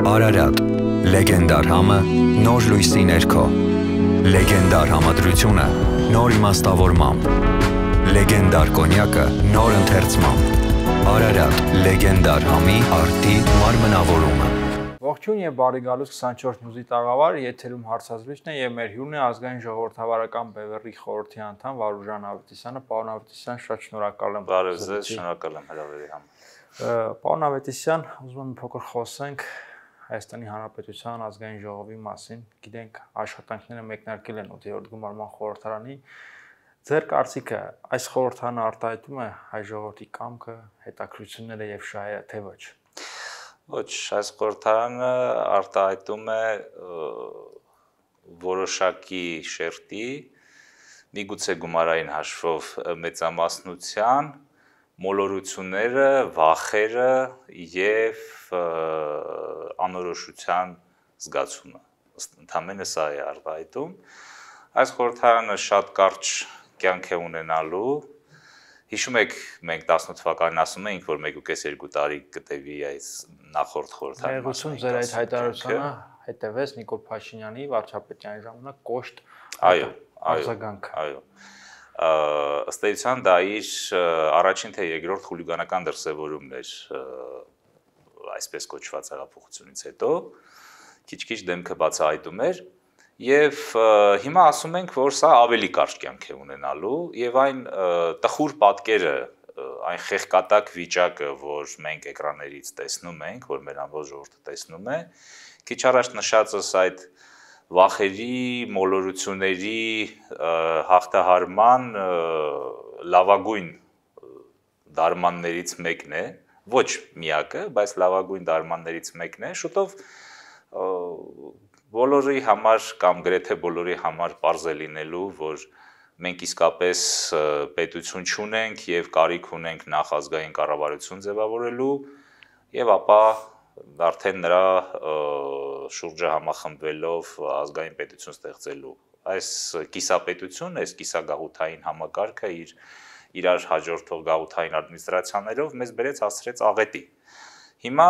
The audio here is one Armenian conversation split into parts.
Արարատ, լեգենդար համը, նոր լույսի ներքո, լեգենդար համադրությունը, նոր իմաստավորմամբ, լեգենդար կոնյակը, նոր ընթերցմամբ, Արարատ, լեգենդար համի արդի մարմնավորումը։ Ողջույն եւ բարի գալուս 24 նյուզի տաղավար, եթերում հարցազրույցն է եւ մեր հյուրն է ազգային ժողովրդավարական բևեռի խորհրդի անդամ Վարուժան Ավետիսյանը։ Պարոն Ավետիսյան, շատ շնորհակալ եմ։ Բարև ձեզ, շնորհակալ եմ հրավերի համար։ Պարոն Ավետիսյան, ուզում եմ մի փոքր խոսենք Հայաստանի Հանրապետության ազգային ժողովի մասին։ Գիտենք, աշխատանքները մեկնարկել են 8-րդ գումարման խորհրդարանի։ Ձեր կարծիքը այս խորհրդարանը արտահայտում է հայ ժողովրդի կամքը, հետաքրքրությունները եւ շահերը, թե ոչ։ Ոչ, այս խորհրդարանը արտահայտում է որոշակի շերտի, միգուցե գումարային հաշվով մեծամասնության, մոլորությունները, վախերը եւ անորոշության զգացումը։ Ընդամենը սա է արտահայտում։ Այս խորհրդարանը շատ կարճ կյանք է ունենալու։ Հիշում եք, մենք 18 թվականին ասում էինք, որ 1.5-2 տարի կտևի այս նախորդ խորհրդարանի։ Ներողություն, ձեր այդ հայտարարությունը հետևեց Նիկոլ Փաշինյանի վարչապետյանի ժամանակ կոշտ արձագանք։ Այո։ Ըստ էության դա իր առաջին թե երկրորդ խուլիգանական դրսևորումն էր այսպես կոչված հեղափոխությունից հետո, քիչ-քիչ դեմքը բացահայտում էր եւ հիմա ասում ենք, որ սա ավելի կարճ կյանք է ունենալու եւ այն տխուր պատկերը, այն խեղկատակ վիճակը, որ մենք էկրաններից տեսնում ենք, որ մեր ամբողջ ժողովուրդը տեսնում է, քիչ առաջ նշածս այդ վախերի, մոլորությունների հաղթահարման լավագույն դարմաններից մեկն է, ոչ միակը, բայց լավագույն դարմաններից մեկն է, շուտով բոլորի համար կամ գրեթե բոլորի համար պարզ է լինելու, որ մենք իսկապես պետություն չունենք եւ կարիք ունենք նախ ազգային կառավարություն ձևավորելու եւ ապա արդեն նրա շուրջը համախմբվելով ազգային պետություն ստեղծելու։ Այս կիսապետությունը, այս կիսագաղութային համակարգը իրար հաջորդող գաղութային ադմինիստրացիաներով մեզ բերեց հասցրեց աղետի։ Հիմա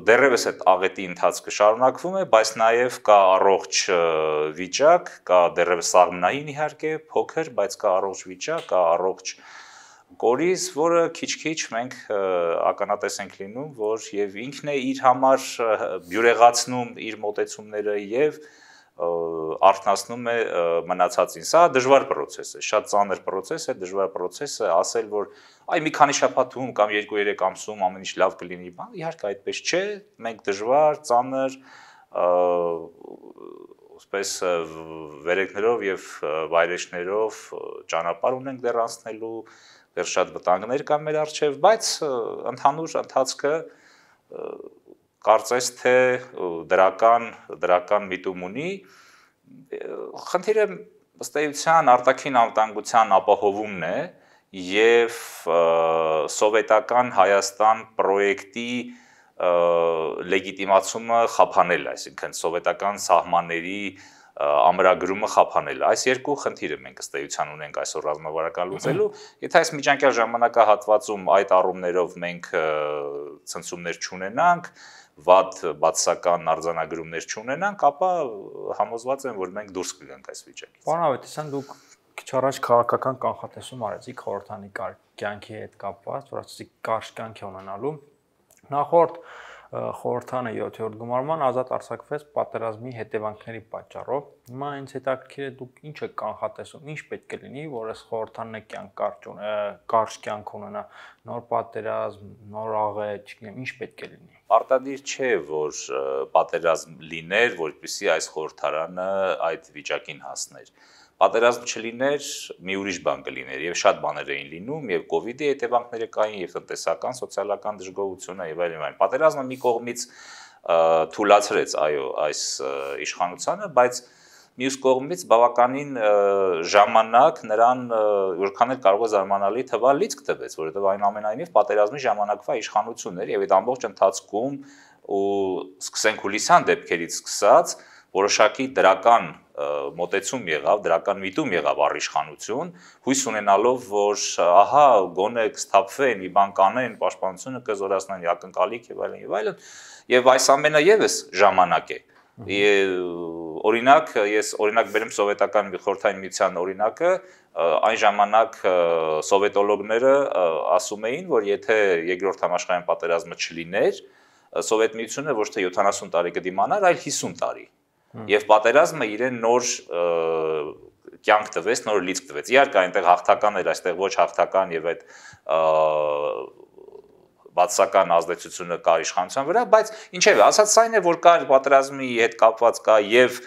դեռևս այդ աղետի ընթացքը շարունակվում է, բայց նաև կա առողջ վիճակ, կա դեռևս սաղմնային իհարկե, փոքր, բայց կա առողջ վիճակ, կա առողջ կորիզ, որը քիչ-քիչ մենք ականատես ենք լինում, որ եւ ինքն է իր համար բյուրեղացնում իր մոտեցումները եւ արթնացնում է մնացածին։ Սա դժվար process է, շատ ծանր process է, դժվար process է, ասել որ այ մի քանի շաբաթում կամ 2-3 ամսում ամեն ինչ լավ կլինի, իհարկե այդպես չէ, մենք դժվար, ծանր, այսպես վերեկներով եւ վայրեջներով ճանապարհ ունենք դեռ անցնելու, դեռ շատ վտանգներ կան մեր առջև, բայց ընդհանուր ընթացքը կարծես թե դրական միտում ունի, խնդիրը ըստ էության արտաքին անվտանգության ապահովումն է եւ սովետական Հայաստան պրոյեկտի լեգիտիմացումը խափանել, այսինքն սովետական սահմանների ամրագրումը խափանել։ Այս երկու խնդիրը մենք ըստ էության ունենք այսօր ռազմավարական լուծելու։ Եթե այս միջանկյալ ժամանակահատվածում այդ առումներով մենք ցնցումներ չունենանք, վատ բացասական արձանագրումներ չունենանք, ապա համոզված եմ, որ մենք դուրս կգանք այս վիճակից։ Պարոն Ավետիսյան, դուք քիչ առաջ քաղաքական կանխատեսում արեցիք խորհրդանի կյանքի հետ կապված, որ ասեցիք կարճ կյանք է ունենալու։ Նախորդ խորհրդանը 7-րդ գումարման ազատ արձակվեց պատերազմի հետևանքների պատճառով։ Հիմա ինձ հետաքրքիր է դուք ինչ եք կանխատեսում, ինչ պետք է լինի, որ այս խորհրդանը կարճ կյանք ունենա, նոր պատերազմ, նոր աղետ, ինչ պետք է լինի։ Պարտադիր չէ, որ պատերազմ լիներ, որպեսզի այս խորհրդարանը այդ վիճակին հասներ։ Պատերազմ չլիներ, մի ուրիշ բան կլիներ եւ շատ բաներ էին լինում եւ կոവിഡ്ի հետևանքները կային եւ տնտեսական, սոցիալական դժգոհությունը եւ այլն։ Պատերազմը մի կողմից թուլացրեց, այո, այս իշխանությանը, բայց մյուս կողմից բավականին ժամանակ նրան որքան էլ կարող է զարմանալի թվալ լիցք տվեց, որովհետեւ այնուամենայնիվ պատերազմի ժամանակվա իշխանություններ եւ այդ ամբողջ ընթացքում ու սկսենք հուլիսյան դեպքերից սկսած որոշակի դրական մոտեցում եղավ, դրական միտում եղավ առիշխանություն, հույս ունենալով, որ ահա գոնե կսթափվեն, մի բան կանեն, պաշտպանությունը կզորացնեն, ակնկալիք եւ այլն եւ այլն, եւ այս ամենը եւս ժամանակ է։ Օրինակ, ես օրինակ բերեմ սովետական խորհրդային միության օրինակը, այն ժամանակ սովետոլոգները ասում էին, որ եթե երկրորդ համաշխարհային պատերազմը չլիներ, Սովետ միությունը ոչ թե 70 տարի կդիմանար, այլ 50 տարի։ Եվ պատերազմը իրեն նոր կյանք տվեց, նոր լիցք տվեց։ Իհարկե այնտեղ հաղթական էր, այստեղ ոչ հաղթական եւ այդ բացասական ազդեցությունը կար իշխանության վրա, բայց ինչեւ ասած այն է, որ կար պատերազմի հետ կապված կա եւ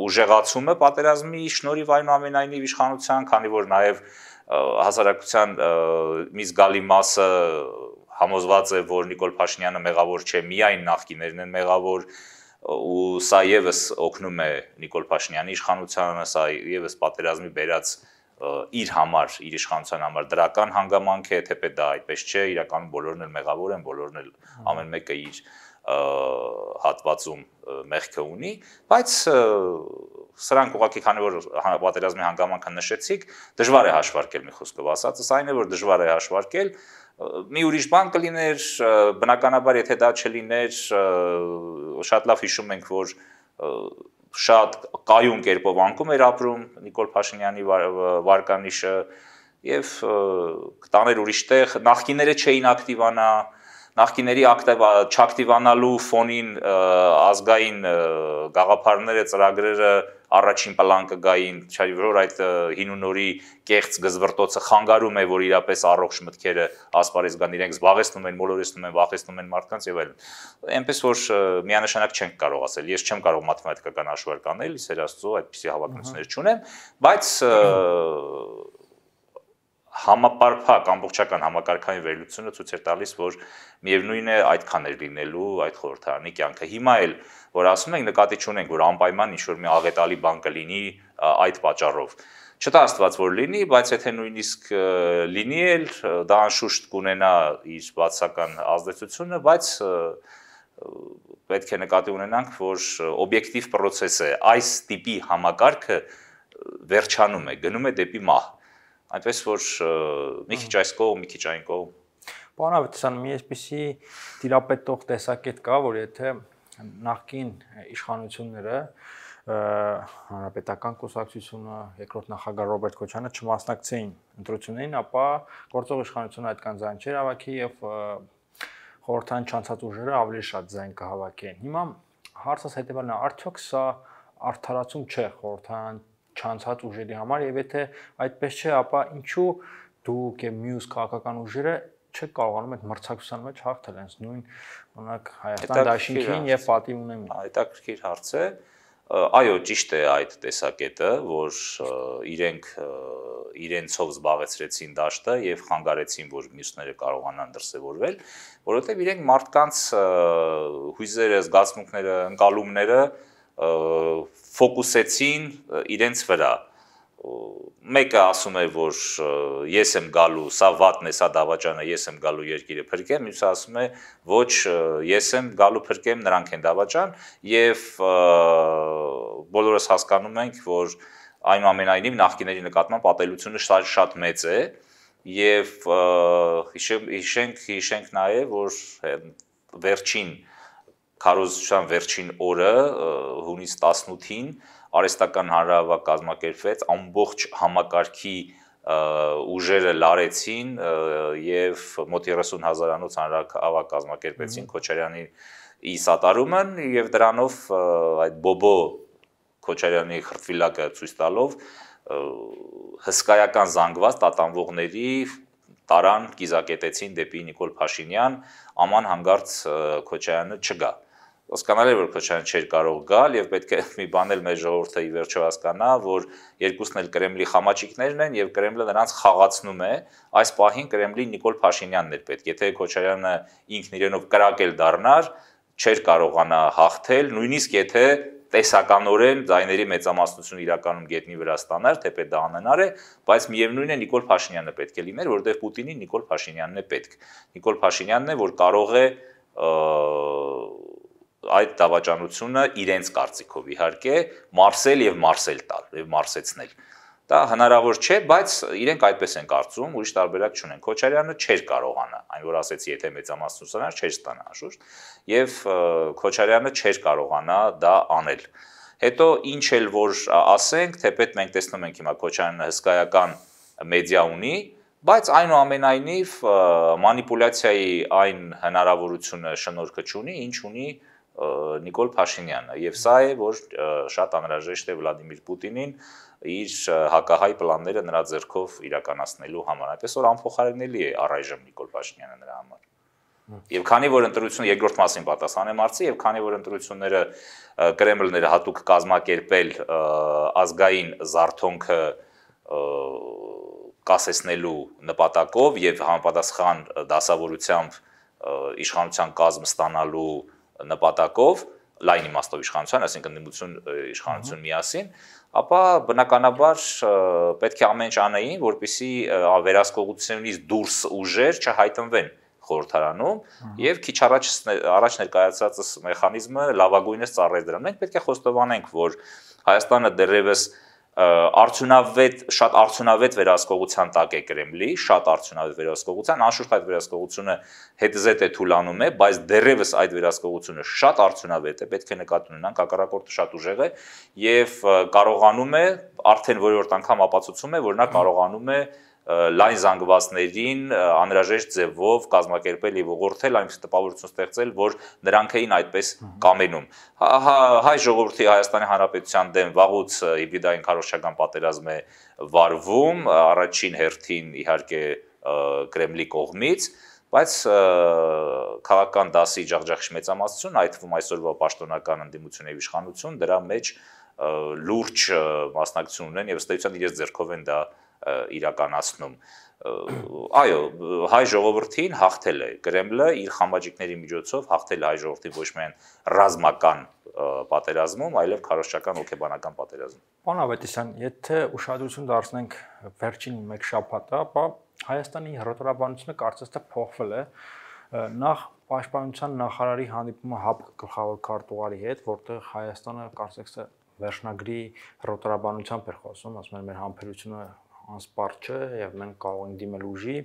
ուժեղացումը պատերազմի շնորհիվ այնուամենայնիվ իշխանության, քանի որ նաեւ հասարակության մի զգալի մասը համոզված է, որ Նիկոլ Փաշինյանը մեղավոր չէ, միայն նախկիներն են մեղավոր, ու սա եւս օգնում է Նիկոլ Փաշինյանի իշխանությանը, սա եւս պատերազմի բերած իր համար, իր իշխանության համար դրական հանգամանք է, թեպետ դա այդպես չէ, իրականում բոլորն էլ մեղավոր են, բոլորն էլ ամեն մեկը իր հատվածում մեղքը ունի, բայց սրանք ուղղակի քանի որ պատերազմի հանգամանքը նշեցիք, դժվար է հաշվարկել մի խոսքով ասածս, այն է որ դժվար է հաշվարկել, մի ուրիշ բան կլիներ, բնականաբար եթե դա չլիներ, շատ լավ հիշում ենք, որ շատ կայուն կերպով անկում էր ապրում Նիկոլ Փաշինյանի վարկանիշը եւ կտաներ ուրիշ տեղ, նախկիները չէին ակտիվանա, նախկիների չակտիվանալու ֆոնին ազգային գաղափարները, ծրագրերը առաջին պլան կգային, չէ՞ որ այդ հին ու նորի կեղծ գզվռտոցը խանգարում է, որ իրապես առողջ մտքերը ասպարեզ գան, իրենք զբաղեցնում են, մոլորեցնում են, վախեցնում են մարդկանց եւ այլն։ Այնպես որ միանշանակ չենք կարող ասել, ես չեմ կարող մաթեմատիկական հաշվարկ անել, Սեր Աստծո այդպիսի հավակնություններ չունեմ, բայց համապարփակ ամբողջական համակարգային վերլուծությունը ցույց է տալիս, որ միևնույն է այդքան էր լինելու այդ խորհրդարանի կյանքը։ Հիմա էլ որ ասում ենք նկատի չունենք, որ անպայման ինչ-որ մի աղետալի բան կլինի այդ պատճառով։ Չտա Աստված որ լինի, բայց եթե նույնիսկ լինի էլ, դա անշուշտ կունենա իր բացասական ազդեցությունը, բայց պետք է նկատի ունենանք, որ օբյեկտիվ process է, այս տիպի համակարգը վերջանում է, գնում է դեպի մահ։ Այնպես որ մի քիչ այս կողմ, մի քիչ այն կողմ։ Պարոն Ավետիսյան, մի այսպիսի տիրապետող տեսակետ կա, որ եթե նախկին իշխանությունները Հանրապետական կուսակցությունը, երկրորդ նախագահ Ռոբերտ Քոչարյանը չմասնակցեին ընտրություններին, ապա գործող իշխանությունը այդքան ձայն չէր հավաքի եւ խորհրդային չանցած ուժերը ավելի շատ ձայն կհավաքեն։ Հիմա հարցս հետեւյալն է, արդյոք սա արդարացում չէ խորհրդային չանցած ուժերի համար եւ եթե այդպես չէ, ապա ինչու դուք եւ մյուս քաղաքական ուժերը չեք կարողանում այդ մրցակցության մեջ հաղթել հենց նույն օրինակ Հայաստան Դաշինքին եւ պատիվ ունեն։ Հետաքրքիր հարց է։ Այո, ճիշտ է այդ տեսակետը, որ իրենցով զբաղեցրեցին դաշտը եւ խանգարեցին, որ մյուսները կարողանան դրսեւորվել, որովհետեւ իրենք մարդկանց հույզերը, զգացմունքները, ընկալումները ֆոկուսեցին իրենց վրա։ Մեկը ասում է, որ ես եմ գալու, սա վատն է, սա դավաճան է, ես եմ գալու երկիրը փրկեմ, մյուսը ասում է, ոչ, ես եմ գալու փրկեմ, նրանք են դավաճան, եւ բոլորս հասկանում ենք, որ այնուամենայնիվ նախկիների նկատմամբ ատելությունը շատ մեծ է, եւ հիշենք նաեւ, որ վերջին քարոզության վերջին օրը հունիս 18-ին արհեստական հանրահավաք կազմակերպվեց, ամբողջ համակարգի ուժերը լարեցին եւ մոտ 30,000-անոց հանրահավաք կազմակերպեցին Քոչարյանի սատարումն եւ դրանով այդ բոբո Քոչարյանի խրտվիլակը ցույց տալով հսկայական զանգված տատանվողների տարան կիզակետեցին դեպի Նիկոլ Փաշինյան, աման հանգարց Քոչարյանը չգա։ Հասկանալի է, որ Քոչարյանը չէր կարող գալ եւ պետք է մի բան էլ մեր ժողովուրդը ի վերջո հասկանա, որ երկուսն էլ Կրեմլի խամաճիկներն են եւ Կրեմլը նրանց խաղացնում է, այս պահին Կրեմլի Նիկոլ Փաշինյանն էր պետք։ Եթե Քոչարյանը ինքն իրենով կրակել դառնար, չէր կարողանա հաղթել, նույնիսկ եթե տեսականորեն ձայների մեծամասնություն իրականում գետնի վրա ստանար, թեպետ դա անհնար է, բայց միևնույն է Նիկոլ Փաշինյանը պետք է լիներ, որովհետեւ Պուտինին Նիկոլ Փաշինյանն է պետք։ Նիկոլ Փաշինյանն է, որ կարող է այդ դավաճանությունը իրենց կարծիքով իհարկե մարսել եւ մարսել տալ եւ մարսեցնել։ Դա հնարավոր չէ, բայց իրենք այդպես են կարծում, ուրիշ տարբերակ չունեն։ Քոչարյանը չէր կարողանա, այն որ ասեցի, եթե մեծամասն ուսանող չէր ստանա անշուշտ, եւ Քոչարյանը չէր կարողանա դա անել։ Հետո ինչ էլ որ ասենք, թեպետ մենք տեսնում ենք հիմա Քոչարյանը հսկայական մեդիա ունի, բայց այնուամենայնիվ մանիպուլյացիայի այն հնարավորությունը շնորհքը չունի, ինչ ունի Նիկոլ Փաշինյանը, եւ սա է, որ շատ անհրաժեշտ է Վլադիմիր Պուտինին իր հակահայ պլանները նրա ձեռքով իրականացնելու համար, այնպես որ անփոխարինելի է առայժմ Նիկոլ Փաշինյանը նրա համար։ Եվ քանի որ ընտրությունը երկրորդ մասին պատասխանեմ արծի, եւ քանի որ ընտրությունները Կրեմլները հատուկ կազմակերպել ազգային զարթոնքը կասեցնելու նպատակով եւ համապատասխան դասավորությամբ իշխանության կազմ ստանալու նպատակով, լայն իմաստով իշխանության, այսինքն ընդդիմություն իշխանություն միասին, ապա բնականաբար պետք է ամեն ինչ անեին, որպեսզի վերահսկողությունից դուրս ուժեր չհայտնվեն խորհրդարանում եւ քիչ առաջ ներկայացած մեխանիզմը լավագույնս ծառայ դրան։ Մենք պետք է խոստովանենք, որ Հայաստանը դեռևս շատ արդյունավետ վերահսկողության տակ է Կրեմլի, շատ արդյունավետ վերահսկողության, անշուշտ այդ վերահսկողությունը հետզհետե թուլանում է, բայց դեռևս այդ վերահսկողությունը շատ արդյունավետ է, պետք է նկատի ունենանք, հակառակորդը շատ ուժեղ է եւ կարողանում է, արդեն որորդ անգամ ապացուցում է, որ նա կարողանում է լայն զանգվածներին անհրաժեշտ ձևով կազմակերպել եւ ուղղորդել, այնպես տպավորություն ստեղծել, որ նրանք էին այդպես կամենում։ Հայ ժողովրդի Հայաստանի Հանրապետության դեմ վաղուց հիբրիդային քարոզչական պատերազմ է վարվում, առաջին հերթին իհարկե Կրեմլի կողմից, բայց քաղաքական դասի ջախջախ մեծամասնություն, այդ թվում այսօրվա պաշտոնական ընդդիմություն եւ իշխանություն դրա մեջ լուրջ մասնակցություն ունեն եւ ըստ էության իրենց ձեռքով են դա իրականացնում։ Այո, հայ ժողովրդին հաղթել է Կրեմլը իր խմբաճիկների միջոցով, հաղթել է հայ ժողովրդին ոչ միայն ռազմական պատերազմում, այլև քարոզչական հոգեբանական պատերազմում։ Պարոն Ավետիսյան, եթե ուշադրություն դարձնենք վերջին մեկ շաբաթը, ապա Հայաստանի հռետորաբանությունը կարծես թե փոխվել է նախ պաշտպանության նախարարի հանդիպումը ՀԱՊԿ գլխավոր քարտուղարի հետ, որտեղ Հայաստանը կարծես թե վերջնագրի հռետորաբանությամբ էր խոսում, ասում են մեր համբերությունը անսպառ չէ եւ մենք կարող ենք դիմել ուժի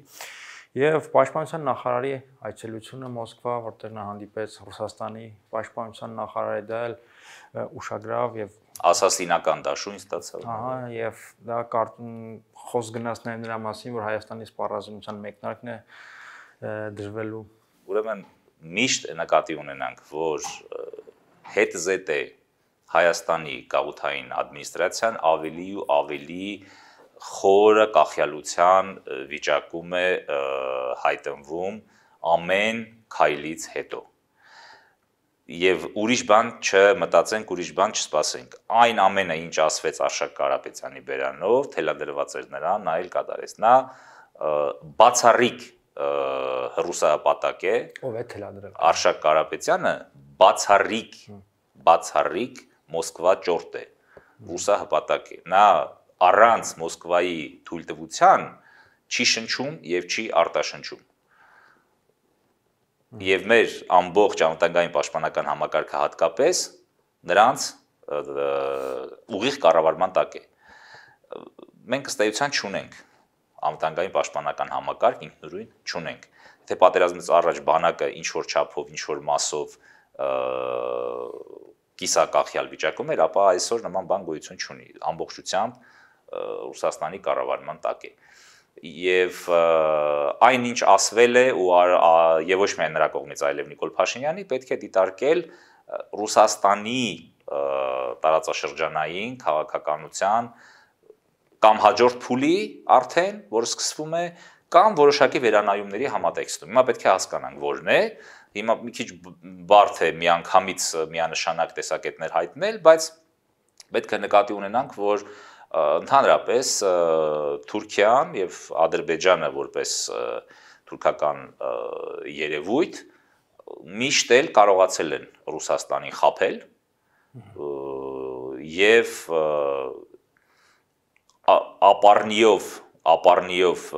եւ պաշտպանության նախարարի այցելությունը Մոսկվա, որտեղ նա հանդիպեց Ռուսաստանի պաշտպանության նախարարի, դա էլ ուշագրավ եւ ասասինական դաշույն ստացավ։ Ահա, եւ դա խոսք գնաց նաեւ նրա մասին, որ Հայաստանի սպառազինության մեկնարկն է դրվելու։ Ուրեմն միշտ նկատի ունենանք, որ հետզհետե Հայաստանի գաղութային ադմինիստրացիան ավելի ու ավելի խորը կախյալության վիճակում է հայտնվում ամեն քայլից հետո։ Եվ ուրիշ բան չմտածենք, ուրիշ բան չսպասենք։ Այն ամենը, ինչ ասվեց Արշակ Կարապետյանի բերանով, թելադրված էր նրան, նա էլ կատարեց։ Նա բացառիկ հռուսահպատակ է։ Ով է թելադրել։ Արշակ Կարապետյանը բացառիկ Մոսկվա ճորտ է, ռուսահպատակ է։ Նա առանց Մոսկվայի թույլտվության չի շնչում եւ չի արտաշնչում։ Եվ մեր ամբողջ անվտանգային պաշտպանական համակարգը հատկապես նրանց ուղիղ կառավարման տակ է։ Մենք ըստ էության չունենք անվտանգային պաշտպանական համակարգ ինքնուրույն չունենք։ Եթե պատերազմից առաջ բանակը ինչ որ չափով, ինչ որ մասով կիսակախյալ վիճակում էր, ապա այսօր նման բան գոյություն չունի, ամբողջությամբ Ռուսաստանի կառավարման տակ է։ Եվ այնինչ ասվել է եւ ոչ միայն նրա կողմից, այլև Նիկոլ Փաշինյանի պետք է դիտարկել Ռուսաստանի տարածաշրջանային քաղաքականության կամ հաջորդ փուլի արդեն, որը սկսվում է, կամ որոշակի վերանայումների համատեքստում։ Հիմա պետք է հասկանանք որն է, հիմա մի քիչ բարդ է միանգամից միանշանակ տեսակետներ հայտնել, բայց պետք է նկատի ունենանք, որ ընդհանրապես Թուրքիան եւ Ադրբեջանը որպես թուրքական երևույթ միշտ էլ կարողացել են Ռուսաստանին խաբել եւ ապառնիով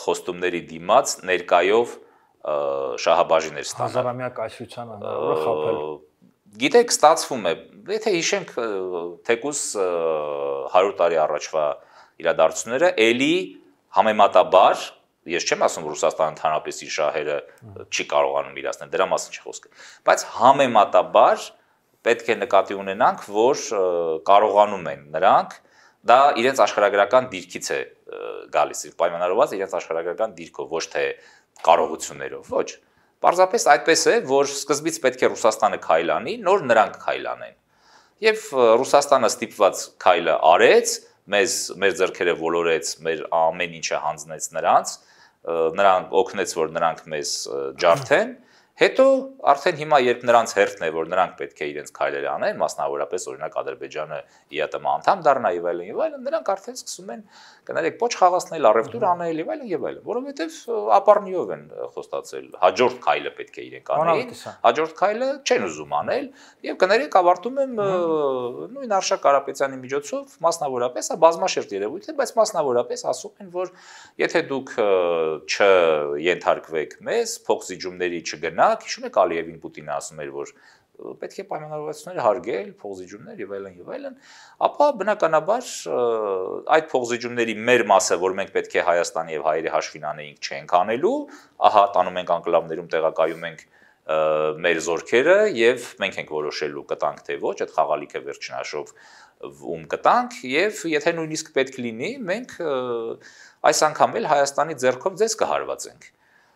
խոստումների դիմաց ներկայով շահաբաժիներ ստանալ։ Հազարամյա կայսրությանը խաբել։ Գիտեք, ստացվում է, եթե հիշենք թեկուզ 100 տարի առաջվա իրադարձությունները, էլի համեմատաբար, ես չեմ ասում Ռուսաստանը ընդհանրապես իր շահերը չի կարողանում իրացնել, դրա մասին չի խոսքը, բայց համեմատաբար պետք է նկատի ունենանք, որ կարողանում են նրանք, դա իրենց աշխարհագրական դիրքից է գալիս, պայմանավորված իրենց աշխարհագրական դիրքով, ոչ թե կարողություններով, ոչ։ Պարզապես այդպես է, որ սկզբից պետք է Ռուսաստանը քայլ անի, նոր նրանք քայլ անեն։ Եվ Ռուսաստանը ստիպված քայլը արեց, մեր ձեռքերը ոլորեց, մեր ամեն ինչը հանձնեց նրանք օգնեց, որ նրանք մեզ ջարդեն, հետո արդեն հիմա երբ նրանց հերթն է, որ նրանք պետք է իրենց քայլերը անեն, մասնավորապես օրինակ Ադրբեջանը ԻԱՏՄ անդամ դառնա եւ այլն, նրանք արդեն սկսում են կներեք փոչ խաղացնել, առևտուր անել եւ այլն, որովհետեւ ապառնիով են խոստացել, հաջորդ քայլը պետք է իրենք անեին, հաջորդ քայլը չեն ուզում անել եւ կներեք ավարտում եմ նույն Արշակ Կարապետյանի միջոցով, մասնավորապես բազմաշերտ երևույթ է, բայց մասնավորապես ասում են, որ եթե դուք չենթարկվեք մեզ, փոխզիջումների չգնաք, հիշում եք Ալիևին Պուտինը ասում էր, որ պետք է պայմանավորվածությունները հարգել, փոխզիջումներ եւ այլն, ապա բնականաբար այդ փոխզիջումների մեր մասը, որ մենք պետք է Հայաստանի եւ հայերի հաշվին անեինք, չենք անելու, ահա տանում ենք անկլավներում տեղակայում ենք մեր զորքերը եւ մենք ենք որոշելու կտանք թե ոչ, այդ խաղալիքը վերջնաշով ում կտանք եւ եթե նույնիսկ պետք լինի, մենք այս անգամ էլ Հայաստանի ձեռքով ձեզ կհարվածենք։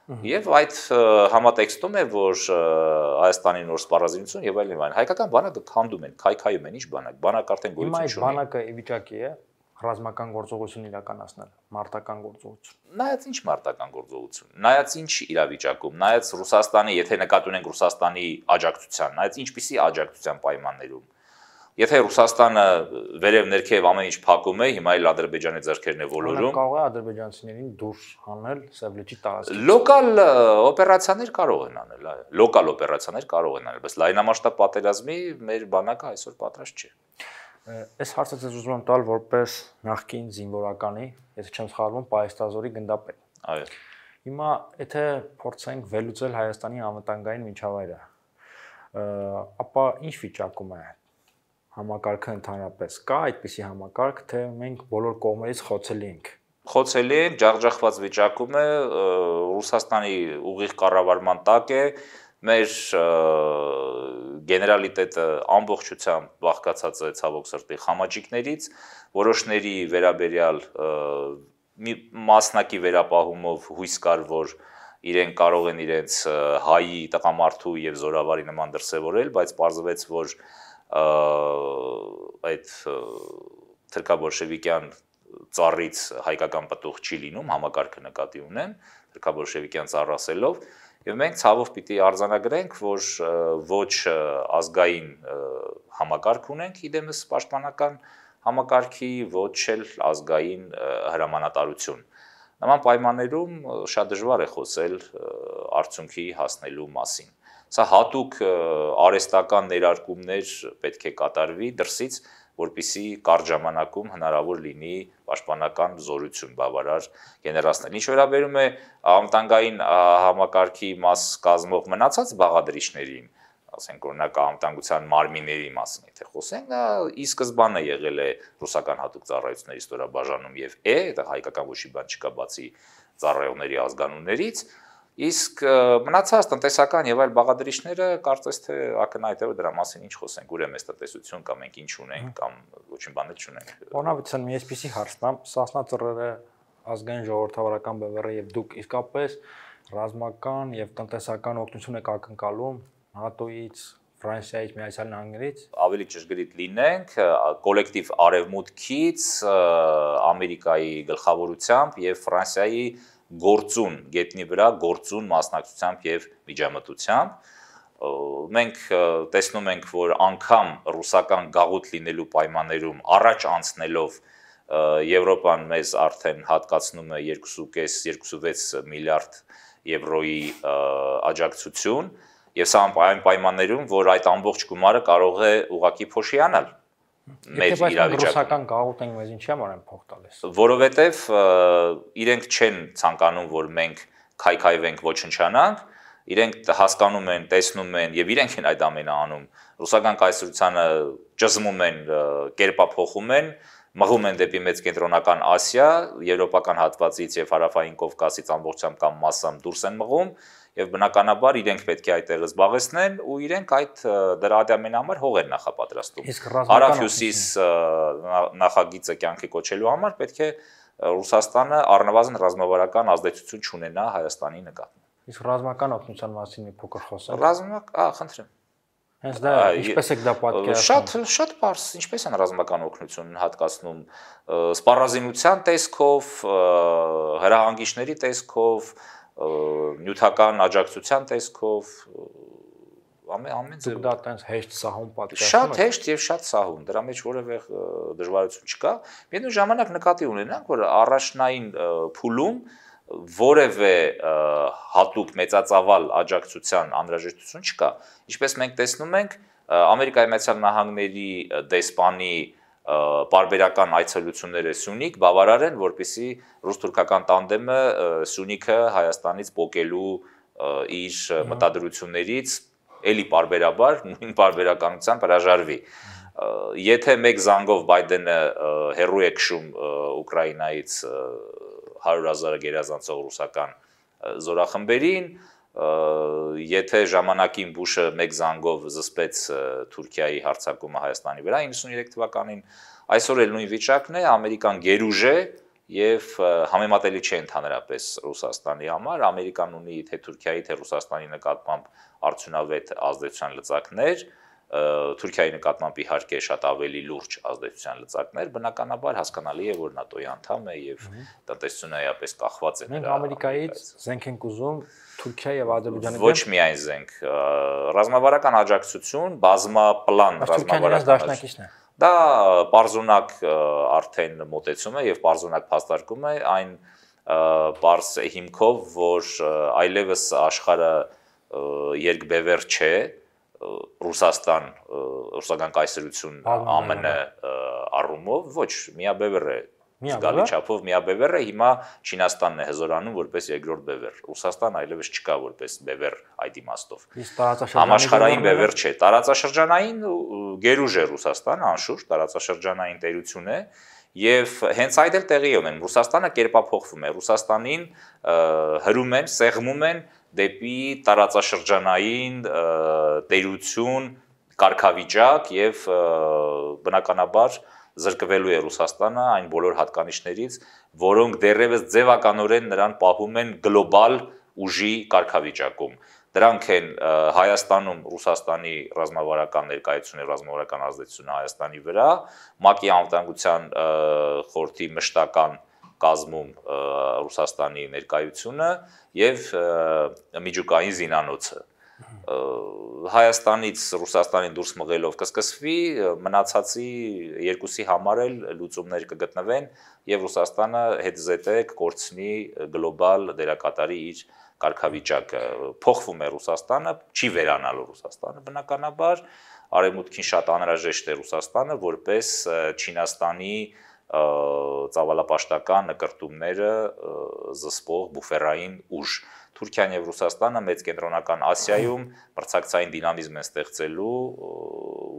Եվ այդ համատեքստում է, որ Հայաստանի նոր սպառազինություն եւ այլն, հայկական բանակը քանդում են, քայքայում են, ինչ բանակ, բանակ արդեն գոյություն չունի։ Հիմա այդ բանակը ի վիճակի է ռազմական գործողություն իրականացնել, մարտական գործողություն։ Նայած ինչ մարտական գործողություն, նայած ինչ իրավիճակում, նայած Ռուսաստանի, եթե նկատի ունենք Ռուսաստանի աջակցության, նայած ինչպիսի աջակցության պայմաններում։ Եթե Ռուսաստանը վերև ներքև ամեն ինչ փակում է, հիմա էլ Ադրբեջանի ձեռքերն է ոլորում։ Կարող է ադրբեջանցիներին դուրս հանել Սևլիճի տարածքից։ Լոկալ օպերացիաներ կարող են անել, այո, լոկալ օպերացիաներ կարող են անել, բայց լայնամասշտաբ պատերազմի մեր բանակը այսօր պատրաստ չէ։ Այս հարցը ես ուզում եմ տալ որպես նախկին զինվորականի, եթե չեմ սխալվում, Պայեստազորի գնդապետ։ Այո։ Հիմա եթե փորձենք վերլուծել Հայաստանի անվտանգային միջավայրը, ապա ինչ վիճակում է համակարգը ընդհանրապես կա այդպիսի համակարգ, թե մենք բոլոր կողմերից խոցելի ենք։ Խոցելի ենք, ջախջախված վիճակում է, Ռուսաստանի ուղիղ կառավարման տակ է, մեր գեներալիտետը ամբողջությամբ բաղկացած է ցավոք սրտի խամաճիկներից, որոշների վերաբերյալ մասնակի վերապահումով հույս կար, որ իրենք կարող են իրենց հայի տղամարդու եւ զորավարի նման դրսևորել, բայց պարզվեց, որ այդ թրքաբոլշևիկյան ծառից հայկական պտուղ չի լինում, համակարգը նկատի ունեմ, թրքաբոլշևիկյան ծառ ասելով, եւ մենք ցավով պիտի արձանագրենք, որ ոչ ազգային համակարգ ունենք իդեմս պաշտպանական համակարգի, ոչ էլ ազգային հրամանատարություն։ Նման պայմաններում շատ դժվար է խոսել արդյունքի հասնելու մասին։ Սա հատուկ արհեստական ներարկումներ պետք է կատարվի դրսից, որպեսզի կարճ ժամանակում հնարավոր լինի պաշտպանական զորություն բավարար գեներացնել։ Ինչ վերաբերում է անվտանգային համակարգի մաս կազմող մնացած բաղադրիչներին, ասենք օրինակ անվտանգության մարմինների մասին, եթե խոսենք, դա ի սկզբանե եղել է ռուսական հատուկ ծառայությունների ստորաբաժանում եւ դա հայկական ոչի բան չկա բացի ծառայողների ազգանուններից, իսկ մնացած տնտեսական եւ այլ բաղադրիչները կարծես թե ակնհայտ է, որ դրա մասին ինչ խոսենք, ուր է մեծ տնտեսություն կամ մենք ինչ ունենք կամ ոչինչ բան չունենք։ Օրինակ, մի այսպիսի հարցն է, Սասնա ծռերը, ազգային ժողովրդավարական բևեռը եւ դուք իսկապես ռազմական եւ տնտեսական օգնություն եք ակնկալում ՆԱՏՕ-ից, Ֆրանսիայից, Միացյալ Նահանգներից։ Ավելի ճշգրիտ լինենք, կոլեկտիվ արևմուտքից, Ամերիկայի գլխավորությամբ եւ Ֆրանսիայի գործուն գետնի վրա գործուն մասնակցությամբ եւ միջամտությամբ մենք տեսնում ենք, որ անգամ ռուսական գաղութ լինելու պայմաններում առաջ անցնելով Եվրոպան մեզ արդեն հատկացնում է 2.5-2.6 միլիարդ եվրոյի աջակցություն եւ սա այն պայմաններում, որ այդ ամբողջ գումարը կարող է ուղղակի փոշիանալ մեր իրավիճակում։ Ռուսական գաղութ ենք մեզ ինչի համար են փող տալիս։ Որովհետեւ իրենք չեն ցանկանում, որ մենք քայքայվենք, ոչնչանանք իրենք հասկանում են, տեսնում են եւ իրենք են այդ ամենը անում։ Ռուսական կայսրությանը ճզմում են, կերպափոխում են, մղում են դեպի մեծ կենտրոնական Ասիա, եվրոպական հատվածից եւ հարավային Կովկասից ամբողջությամբ կամ massam դուրս են մղում եւ բնականաբար իրենք պետք է այդտեղ զբաղեցնեն ու իրենք այդ դրա ամենամար հող են նախապատրաստում։ Հարավ-հյուսիս նախագիծը կյանքի կոչելու համար պետք է Ռուսաստանը առնվազն ռազմավարական ազդեցություն չունենա Հայաստանի նկատմամբ։ Իսկ ռազմական օգնության մասին մի փոքր խոսենք։ Խնդրեմ։ Հենց դա ինչպես է դա պատկերացնում։ Շատ պարզ, ինչպես են ռազմական օգնություն հատկացնում սպառազինության տեսքով, հրահանգիչների տեսքով, նյութական աջակցության տեսքով, ամեն ձև դա տենց հեշտ սահուն պատկերացնում։ Շատ հեշտ եւ շատ սահուն, դրա մեջ որևէ դժվարություն չկա։ Միևնույն ժամանակ նկատի ունենանք, որ առաջնային փուլում որևէ հատուկ մեծածավալ աջակցության անհրաժեշտություն չկա։ Ինչպես մենք տեսնում ենք, Ամերիկայի Միացյալ Նահանգների դեսպանի պարբերական այցելությունները Սյունիք բավարար են, որպեսզի ռուս-թուրքական տանդեմը Սյունիքը Հայաստանից պոկելու իր մտադրություններից էլի պարբերաբար նույն պարբերականությամբ հրաժարվի։ Եթե մեկ զանգով Բայդենը հերոյ է քշում Ուկրաինայից 100,000 գերազանցող ռուսական զորախմբերին, եթե ժամանակին Բուշը մեկ զանգով զսպեց Թուրքիայի հարձակումը Հայաստանի վրա 93 թվականին, այսօր էլ նույն վիճակն է, Ամերիկան գերուժ է եւ համեմատելի չէ ընդհանրապես Ռուսաստանի համար, Ամերիկան ունի թե Թուրքիայի, թե Ռուսաստանի նկատմամբ արդյունավետ ազդեցության լծակներ, Թուրքիայի նկատմամբ իհարկե շատ ավելի լուրջ ազդեցության լծակներ, բնականաբար հասկանալի է, որ ՆԱՏՕ-ի անդամ է եւ տնտեսությունը էապես կախված է։ Մենք Ամերիկայից զենք ենք ուզում Թուրքիա եւ Ադրբեջանի դեմ։ Ոչ միայն զենք, ռազմավարական աջակցություն, բազմապլան ռազմավարական։ Դա պարզունակ արդեն մոտեցում է եւ պարզունակ փաստարկում է այն պարզ հիմքով, որ այլևս աշխարհը երկբևեռ չէ, ռուսական կայսրություն ԱՄՆ առումով ոչ միաբևեռ է, զգալի չափով միաբևեռ է, հիմա Չինաստանն է հզորանում որպես երկրորդ բևեռ, Ռուսաստան այլևս չկա որպես բևեռ այդ իմաստով։ Համաշխարհային բևեռ չէ, տարածաշրջանային գերուժ է Ռուսաստանը, անշուշտ տարածաշրջանային տերություն է եւ հենց այդ էլ տեղի ունեն, Ռուսաստանը կերպափոխվում է, Ռուսաստանին հրում են, սեղմում են դեպի տարածաշրջանային տերություն, կարգավիճակ եւ բնականաբար զրկվելու է Ռուսաստանը այն բոլոր հատկանիշներից, որոնք դեռևս ձևականորեն նրան պահում են գլոբալ ուժի կարգավիճակում։ Դրանք են Հայաստանում Ռուսաստանի ռազմավարական ներկայությունը, ռազմավարական ազդեցությունը Հայաստանի վրա, ՄԱԿ-ի անվտանգության խորհրդի մշտական կազմում Ռուսաստանի ներկայությունը եւ միջուկային զինանոցը։ Հայաստանից Ռուսաստանին դուրս մղելով կսկսվի, մնացածի երկուսի համար էլ լուծումներ կգտնվեն եւ Ռուսաստանը հետզհետե կկորցնի գլոբալ դերակատարի իր կարգավիճակը։ Փոխվում է Ռուսաստանը, չի վերանալու Ռուսաստանը, բնականաբար արևմուտքին շատ անհրաժեշտ է Ռուսաստանը որպես Չինաստանի ծավալապաշտական նկրտումները զսպող բուֆերային ուժ։ Թուրքիան եւ Ռուսաստանը մեծ կենտրոնական Ասիայում մրցակցային դինամիզմ են ստեղծելու,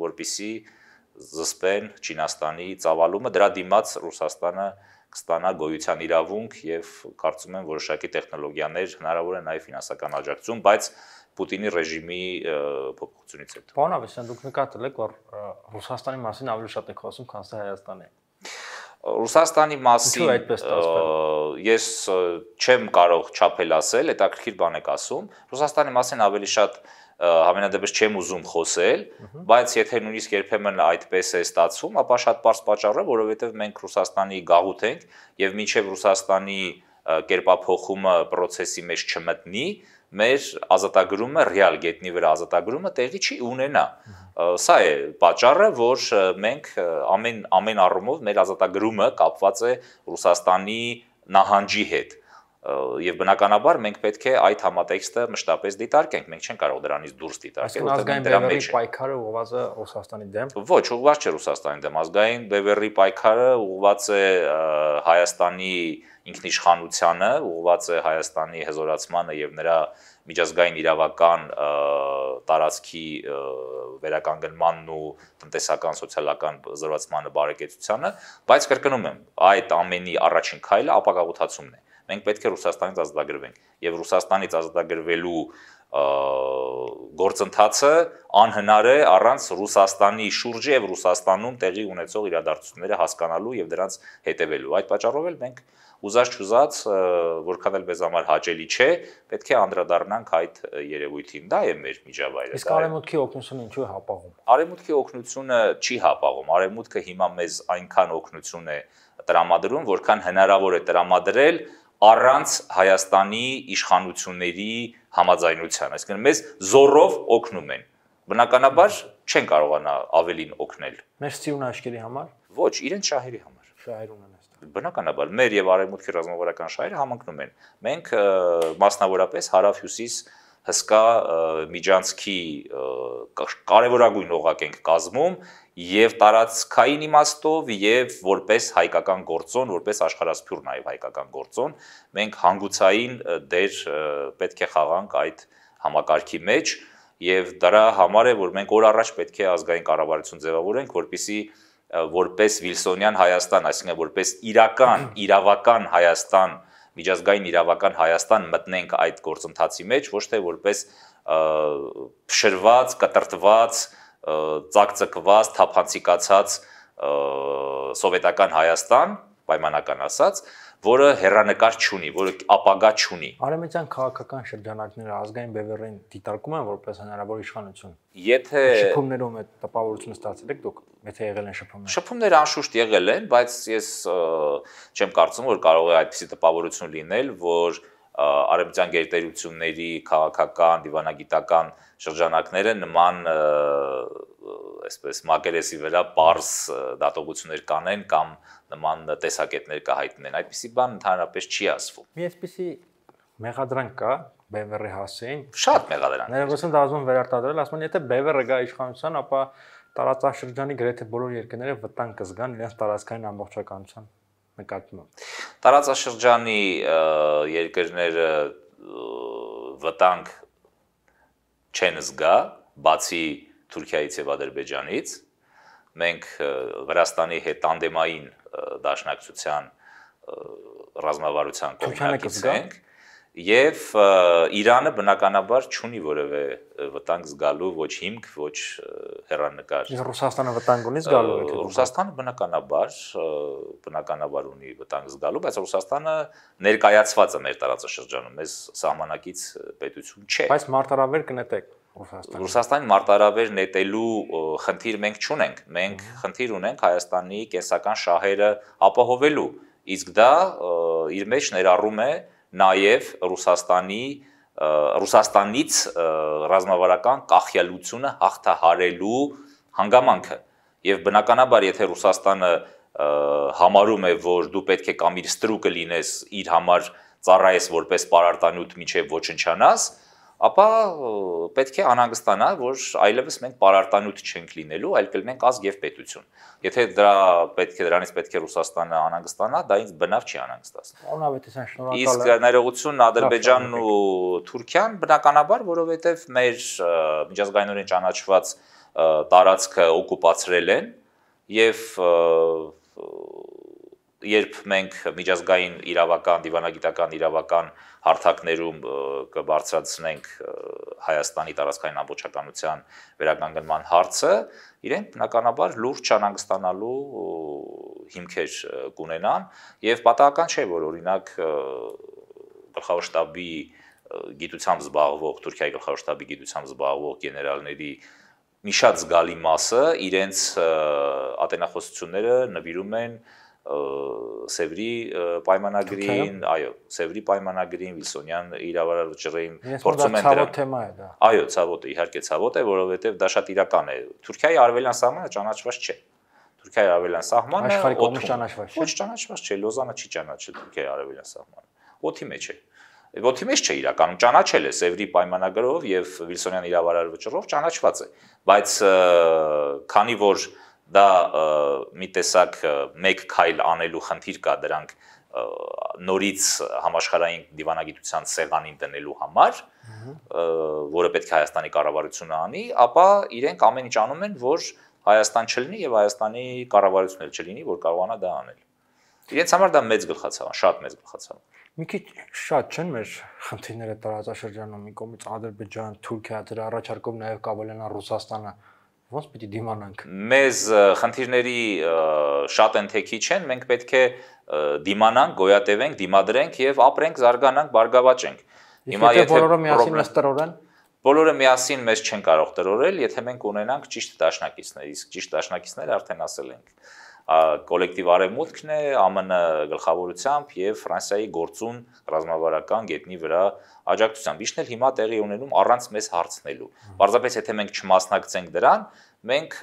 որպեսզի զսպեն Չինաստանի ծավալումը, դրա դիմաց Ռուսաստանը կստանա գոյության իրավունք եւ կարծում եմ որոշակի տեխնոլոգիաներ հնարավոր է նաեւ ֆինանսական աջակցություն, բայց Պուտինի ռեժիմի փոփոխությունից հետո։ Պարոն Ավեսյան, դուք նկատել եք, որ Ռուսաստանի մասին ավելի շատ եք խոսում, քան Հայաստանի։ Ռուսաստանի մասին ես չեմ կարող չափել ասել, հետաքրքիր բան եք ասում։ Ռուսաստանի մասին ավելի շատ համենայնդեպս չեմ ուզում խոսել, բայց եթե նույնիսկ երբեմն այդպես է ստացվում, ապա շատ պարզ պատճառ է, որովհետև մենք Ռուսաստանի գաղութ ենք եւ մինչեւ Ռուսաստանի կերպափոխումը process-ի մեջ չմտնի, մեր ազատագրումը, ռեալ գետնի վրա ազատագրումը տեղի չի ունենա։ Սա է պատճառը, որ մենք ամեն առումով մեր ազատագրումը կապված է Ռուսաստանի նահանջի հետ։ Եվ բնականաբար մենք պետք է այդ համատեքստը մշտապես դիտարկենք, մենք չենք կարող դրանից դուրս դիտարկել, որովհետև դրա մեջ պայքարը ուղղված է Ռուսաստանի դեմ։ Ոչ, ուղղված չէ Ռուսաստանի դեմ, ազգային բևեռի պայքարը ուղղված է Հայաստանի ինքնիշխանությանը, ուղղված է Հայաստանի հզորացմանը եւ նրա միջազգային իրավական տարածքի վերականգնմանն ու տնտեսական սոցիալական զրոացմանը բարեկեցությանը, բայց կրկնում եմ, այդ ամենի առաջին քայլը ապակաղութացումն է։ Մենք պետք է Ռուսաստանից ազատագրվենք եւ Ռուսաստանից ազատագրվելու գործընթացը անհնար է առանց Ռուսաստանի շուրջը եւ Ռուսաստանում տեղի ունեցող իրադարձությունները հասկանալու եւ դրանց հետևելու։ Այդ պատճառով էլ մենք ուզած-չուզած, որքան էլ մեզ համար հաճելի չէ, պետք է անդրադառնանք այդ երևույթին։ Դա է մեր միջավայրը։ Իսկ արևմուտքի օգնությունը ինչու է հապաղում։ Արևմուտքի օգնությունը չի հապաղում։ Արևմուտքը հիմա մեզ այնքան օգնություն է տրամադրում, որքան հնարավոր է տրամադրել առանց Հայաստանի իշխանությունների համաձայնության, այսինքն մեզ զորով օգնում են։ Բնականաբար չեն կարողանա ավելին օգնել։ Մեր սիրուն աշկերի համար։ Ոչ, իրենց շահերի համար։ Շահեր ունեն այստեղ։ Բնականաբար մեր եւ արևմուտքի ռազմավարական շահերը համընկնում են։ Մենք մասնավորապես հարավ-հյուսիս հսկա միջանցքի կարևորագույն օղակ ենք կազմում եւ տարածքային իմաստով եւ որպես հայկական գործոն, որպես աշխարհասփյուռ նաեւ հայկական գործոն, մենք հանգուցային դեր պետք է խաղանք այդ համակարգի մեջ եւ դրա համար է, որ մենք օր առաջ պետք է ազգային կառավարություն ձևավորենք, որպեսզի որպես Վիլսոնյան Հայաստան, այսինքն որպես իրավական Հայաստան, միջազգային իրավական Հայաստան մտնենք այդ գործընթացի մեջ, ոչ թե որպես փշրված, կտրտված, ծակծկված, թափանցիկացած սովետական Հայաստան, պայմանական ասած, որը հեռանկար չունի, որը ապագա չունի։ Արևմտյան քաղաքական շրջանակները ազգային բևեռին դիտարկում են որպես հնարավոր իշխանություն։ Եթե շփումներում այդ տպավորությունը ստացել եք դուք, եթե եղել են շփումներ։ Շփումները անշուշտ եղել են, բայց ես չեմ կարծում, որ կարող է այդպիսի տպավորություն լինել, որ արևմտյան գերտերությունների քաղաքական, դիվանագիտական շրջանակները նման այսպես մակերեսի վրա պարզ դատողություններ կանեն կամ նման տեսակետներ կհայտնեն։ Այդպիսի բան ընդհանրապես չի ասվում։ Մի այսպիսի մեղադրանք կա Բևեռի հասցեին։ Շատ մեղադրանք։ Ներողություն դառնում վերարտադրել, ասում են, եթե Բևեռը գա իշխանության, ապա տարածաշրջանի գրեթե բոլոր երկրները վտանգ կզգան իրենց տարածքային ամբողջականության նկատմամբ։ Տարածաշրջանի երկրները վտանգ չեն զգա, բացի Թուրքիայից եւ Ադրբեջանից։ Մենք Վրաստանի հետ տանդեմային դաշնակցության ռազմավարության կողմնակից ենք եւ Իրանը բնականաբար չունի որևէ վտանգ զգալու ոչ հիմք, ոչ հեռանկար։ Ռուսաստանը վտանգ ունի զգալու է։ Ռուսաստանը բնականաբար ունի վտանգ զգալու, բայց Ռուսաստանը ներկայացված է մեր տարածաշրջանում, մեզ սահմանակից պետություն չէ։ Բայց մարտարավեր կնետեք Ռուսաստանի մարտարավեր նետելու խնդիր մենք չունենք։ Մենք խնդիր ունենք Հայաստանի կենսական շահերը ապահովելու, իսկ դա իր մեջ ներառում է նաև Ռուսաստանից ռազմավարական կախյալությունը հաղթահարելու հանգամանքը։ Եվ բնականաբար, եթե Ռուսաստանը համարում է, որ դու պետք է կամ իր ստրուկը լինես, իր համար ծառայես որպես պարարտանյութ մինչև ոչնչանաս, ապա պետք է անհանգստանա, որ այլևս մենք պարարտանյութ չենք լինելու, այլ կլինենք ազգ եւ պետություն։ Եթե դրանից պետք է Ռուսաստանը անհանգստանա, դա ինձ բնավ չի անհանգստացնում։ Անհավետության շնորհակալ եմ։ Իսկ ներողություն Ադրբեջանն ու Թուրքիան բնականաբար, որովհետեւ մեր միջազգայինորեն ճանաչված տարածքը օկուպացրել են եւ երբ մենք միջազգային իրավական, դիվանագիտական իրավական հարթակներում կբարձրացնենք Հայաստանի տարածքային ամբողջականության վերականգնման հարցը, իրենք բնականաբար լուրջ չանհանգստանալու հիմքեր կունենան եւ պատահական չէ, որ օրինակ գլխավոր շտաբի գիտությամբ զբաղվող, Թուրքիայի գլխավոր շտաբի գիտությամբ զբաղվող գեներալների մի շատ զգալի մասը իրենց ատենախոսությունները նվիրում են Սևրի պայմանագրին, այո, Սևրի պայմանագրին, Վիլսոնյան իրավարարչերին փորձում են դրա թեմա է դա։ Այո, ցավոտ է, իհարկե ցավոտ է, որովհետև դա շատ իրական է։ Թուրքիայի արևելյան սահմանը ճանաչված չէ։ Թուրքիայի արևելյան սահմանը աշխարհի կողմից ճանաչված չէ։ Ոչ ճանաչված չէ, Լոզանը չի ճանաչել Թուրքիայի արևելյան սահմանը։ Օդի մեջ է։ Օդի մեջ չէ իրականում, ճանաչել է Սևրի պայմանագրով եւ Վիլսոնյան իրավարարչերով ճանաչված է, բայց քանի որ դա մի տեսակ մեկ քայլ անելու խնդիր կա, դրանք նորից համաշխարհային դիվանագիտության սեղանին դնելու համար, որը պետք է Հայաստանի կառավարությունը անի, ապա իրենք ամեն ինչ անում են, որ Հայաստան չլինի եւ Հայաստանի կառավարությունն էլ չլինի, որ կարողանա դա անել։ Իրենց համար դա մեծ գլխացավ, շատ մեծ գլխացավ։ Մի քիչ շատ չեն մեր խնդիրները տարածաշրջանում, մի կողմից Ադրբեջան, Թուրքիա, դրա առաջարկով նաեւ կավելանա Ռուսաստանը։ Ոնց պիտի դիմանանք։ Մեզ խնդիրների շատ ընթեքի չեն, մենք պետք է դիմանանք, գոյատևենք, դիմադրենք եւ ապրենք, զարգանանք, բարգավաճենք։ Հիմա եթե բոլորը միասին մեզ տրորեն, բոլորը միասին մեզ չեն կարող տրորել, եթե մենք ունենանք ճիշտ դաշնակիցներ, իսկ ճիշտ դաշնակիցները արդեն ասել ենք։ Կոլեկտիվ արևմուտքն է ԱՄՆ գլխավորությամբ եւ Ֆրանսիայի գործուն ռազմավարական գետնի վրա աջակցությամբ։ Իշն էլ հիմա տեղի ունենում առանց մեզ հարցնելու։ Պարզապես եթե մենք չմասնակցենք դրան, մենք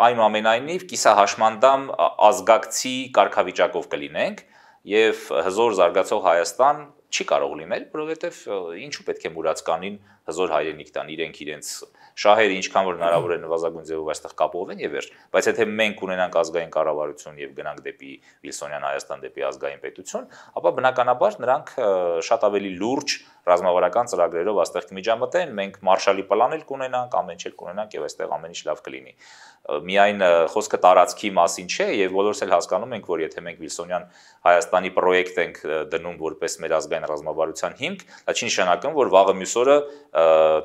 այնուամենայնիվ կիսահաշմանդամ ազգակցի կարգավիճակով կլինենք եւ հզոր զարգացող Հայաստան չի կարող լինել, որովհետեւ ինչու պետք է մուրացկանին հզոր հայրենիք տան, իրենք իրենց շահերը ինչքան որ հնարավոր է նվազագույն ձևով այստեղ կապողվեն եւ վերջ, բայց եթե մենք ունենանք ազգային կառավարություն եւ գնանք դեպի Վիլսոնյան Հայաստան, դեպի ազգային պետություն, ապա բնականաբար նրանք շատ ավելի լուրջ ռազմավարական ծրագրերով այստեղ կմիջամտեն, մենք մարշալի պլան էլ կունենանք, ամեն ինչ էլ կունենանք եւ այստեղ ամեն ինչ լավ կլինի։ Միայն խոսքը տարածքի մասին չէ եւ բոլորս էլ հասկանում ենք, որ եթե մենք Վիլսոնյան Հայաստանի պրոյեկտ ենք դնում որպես մեր ազգային ռազմավարության հիմք, դա չի նշանակում, որ վաղը մյուս օրը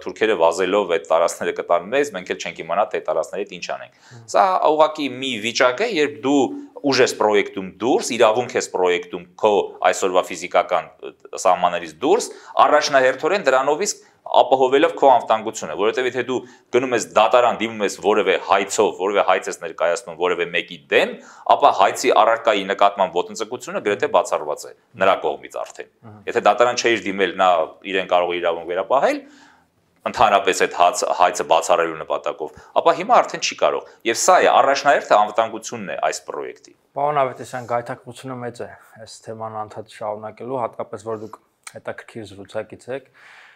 թուրքերը վազելով այդ տարածքները կտան մեզ, մենք էլ չենք իմանա թե տարածքներից ինչ անենք։ Սա ուղղակի մի վիճակ է, երբ դու ուժ ես պրոյեկտում դուրս, իրավունք ես պրոյեկտում քո այսօրվա ֆիզիկական սահմաններից դուրս, առաջնահերթորեն դրանով իսկ ապահովելով քո անվտանգությունը, որովհետև եթե դու գնում ես դատարան, դիմում ես որևէ հայցով, որևէ հայց ես ներկայացնում որևէ մեկի դեմ, ապա հայցի առարկայի նկատմամբ ոտնձգությունը գրեթե բացառված է նրա կողմից արդեն։ Եթե դատարան չէիր դիմել, նա իրեն կարող է իրավունք վերապահել, ընդհանրապես այդ հայցը բացառելու նպատակով, ապա հիմա արդեն չի կարող։ Եվ սա է առաջնահերթը անվտանգությունն է այս պրոյեկտի։ Պարոն Ավետիսյան, գայթակղությունը մեծ է այս թեման անդադ շարունակելու, հատկապես որ դուք հետաքրքիր զրուցակից եք։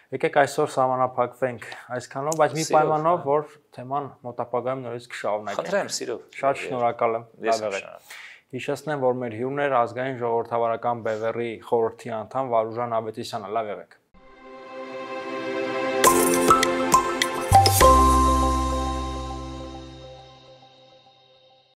Եկեք այսօր սահմանափակվենք այսքանով, բայց մի պայմանով, որ թեման մոտ ապագայում նորից կշարունակենք։ Խնդրեմ, սիրով։ Շատ շնորհակալ եմ։ Լավ եղեք։ Հիշեցնեմ, որ մեր հյուրն էր ազգային ժողովրդավարական բևեռի խորհրդի անդամ Վարուժան Ավետիսյանը։ Լավ եղեք։